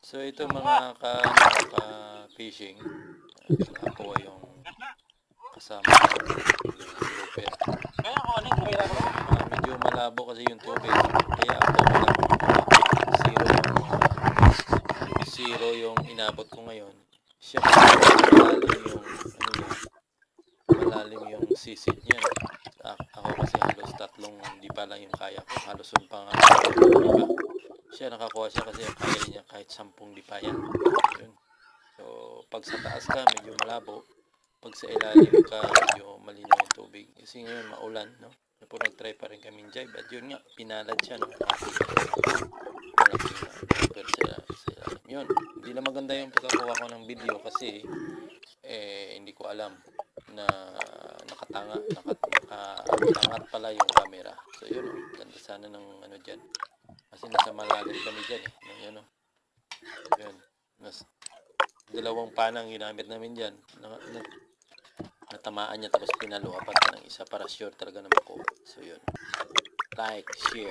So ito mga ka-fishing, nakakuha yung kasama yung grouper. Medyo malabo kasi yung tubig, kaya ako zero yung inabot ko ngayon. Siya malalim yung sisid niya. Ako kasi halos tatlong di pa lang yung kaya ko, halos yung pang diba? Siya nakakuha siya kasi kaya niya kahit 10 di pa yan. Yun. So pag sa taas ka medyo malabo, pag sa ilalim ka medyo malinaw yung tubig. Kasi ngayon maulan, no? Po nag-try pa rin kami jibe at yun nga pinalad siya, no? Malaking grouper sa ilalim. Yun, hindi na maganda yung pagkakuha ko ng video kasi hindi ko alam na nakatangat pala yung camera. So yun, ganda sana ng ano dyan. Kasi nasa malalim kami dyan eh. Yun, yun. Dalawang panang ginamit namin dyan. Natamaan niya tapos pinaluapan pa ng isa para sure talaga na makuha. So yun. Like, share.